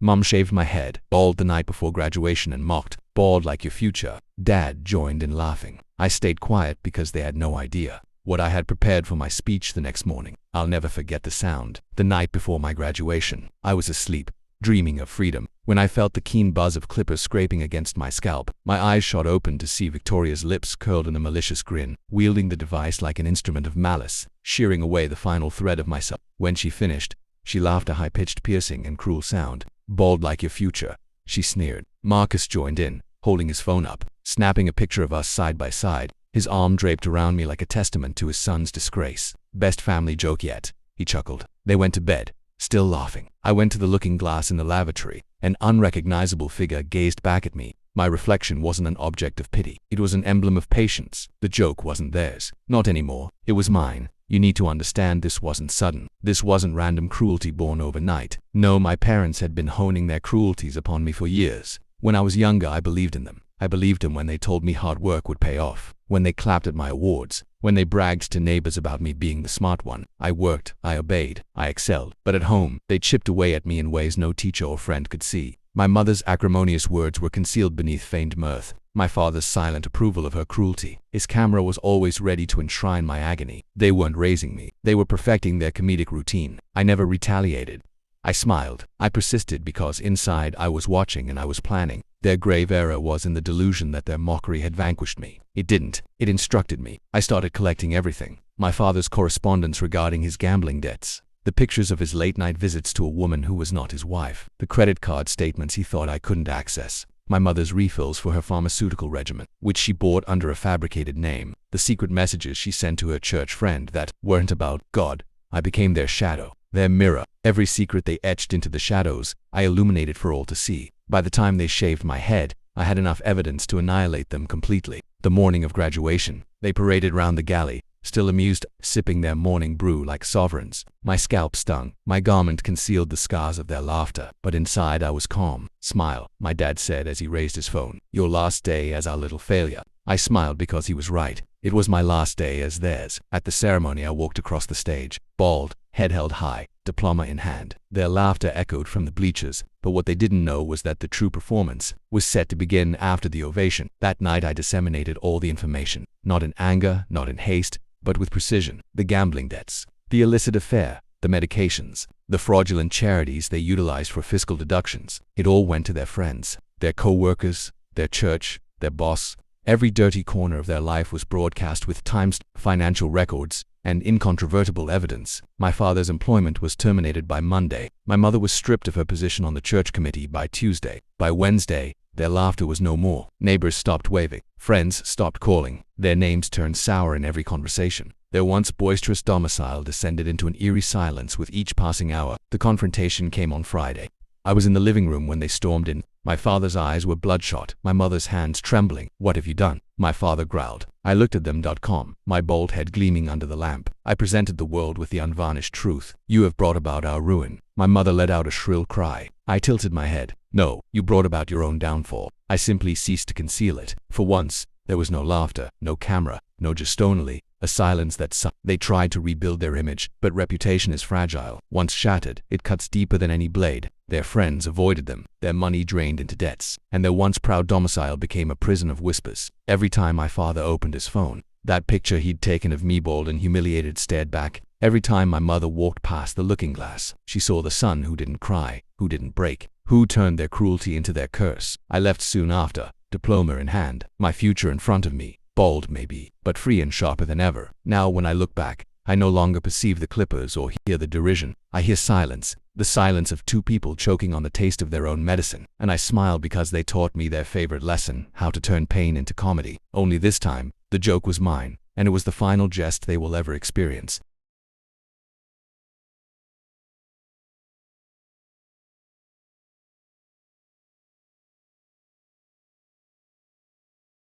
Mom shaved my head, bald the night before graduation and mocked, "Bald like your future." Dad joined in laughing. I stayed quiet because they had no idea what I had prepared for my speech the next morning. I'll never forget the sound. The night before my graduation, I was asleep, dreaming of freedom, when I felt the keen buzz of clippers scraping against my scalp. My eyes shot open to see Victoria's lips curled in a malicious grin, wielding the device like an instrument of malice, shearing away the final thread of myself. When she finished, she laughed, a high-pitched, piercing and cruel sound. "Bald like your future," she sneered. Marcus joined in, holding his phone up, snapping a picture of us side by side, his arm draped around me like a testament to his son's disgrace. "Best family joke yet," he chuckled. They went to bed, still laughing. I went to the looking glass in the lavatory. An unrecognizable figure gazed back at me. My reflection wasn't an object of pity. It was an emblem of patience. The joke wasn't theirs. Not anymore. It was mine. You need to understand, this wasn't sudden. This wasn't random cruelty born overnight. No, my parents had been honing their cruelties upon me for years. When I was younger, I believed in them. I believed them when they told me hard work would pay off, when they clapped at my awards, when they bragged to neighbors about me being the smart one. I worked, I obeyed, I excelled. But at home, they chipped away at me in ways no teacher or friend could see. My mother's acrimonious words were concealed beneath feigned mirth. My father's silent approval of her cruelty. His camera was always ready to enshrine my agony. They weren't raising me. They were perfecting their comedic routine. I never retaliated. I smiled. I persisted because inside I was watching and I was planning. Their grave error was in the delusion that their mockery had vanquished me. It didn't. It instructed me. I started collecting everything. My father's correspondence regarding his gambling debts, the pictures of his late-night visits to a woman who was not his wife, the credit card statements he thought I couldn't access, my mother's refills for her pharmaceutical regimen, which she bought under a fabricated name, the secret messages she sent to her church friend that weren't about God. I became their shadow, their mirror. Every secret they etched into the shadows, I illuminated for all to see. By the time they shaved my head, I had enough evidence to annihilate them completely. The morning of graduation, they paraded round the galley, still amused, sipping their morning brew like sovereigns. My scalp stung. My garment concealed the scars of their laughter, but inside I was calm. "Smile," my dad said as he raised his phone. "Your last day as our little failure." I smiled because he was right. It was my last day as theirs. At the ceremony, I walked across the stage, bald, head held high, diploma in hand. Their laughter echoed from the bleachers, but what they didn't know was that the true performance was set to begin after the ovation. That night I disseminated all the information, not in anger, not in haste, but with precision. The gambling debts, the illicit affair, the medications, the fraudulent charities they utilized for fiscal deductions. It all went to their friends, their co-workers, their church, their boss. Every dirty corner of their life was broadcast with time-stamped financial records and incontrovertible evidence. My father's employment was terminated by Monday. My mother was stripped of her position on the church committee by Tuesday. By Wednesday, their laughter was no more. Neighbors stopped waving. Friends stopped calling. Their names turned sour in every conversation. Their once boisterous domicile descended into an eerie silence with each passing hour. The confrontation came on Friday. I was in the living room when they stormed in. My father's eyes were bloodshot, my mother's hands trembling. "What have you done?" my father growled. I looked at them, my bald head gleaming under the lamp. I presented the world with the unvarnished truth. "You have brought about our ruin." My mother let out a shrill cry. I tilted my head. "No, you brought about your own downfall." I simply ceased to conceal it. For once, there was no laughter, no camera, no gestonally, a silence that They tried to rebuild their image, but reputation is fragile. Once shattered, it cuts deeper than any blade. Their friends avoided them, their money drained into debts, and their once proud domicile became a prison of whispers. Every time my father opened his phone, that picture he'd taken of me bald and humiliated stared back. Every time my mother walked past the looking glass, she saw the son who didn't cry, who didn't break, who turned their cruelty into their curse. I left soon after, diploma in hand, my future in front of me, bald maybe, but free and sharper than ever. Now when I look back, I no longer perceive the clippers or hear the derision. I hear silence, the silence of two people choking on the taste of their own medicine, and I smile because they taught me their favorite lesson, how to turn pain into comedy. Only this time, the joke was mine, and it was the final jest they will ever experience.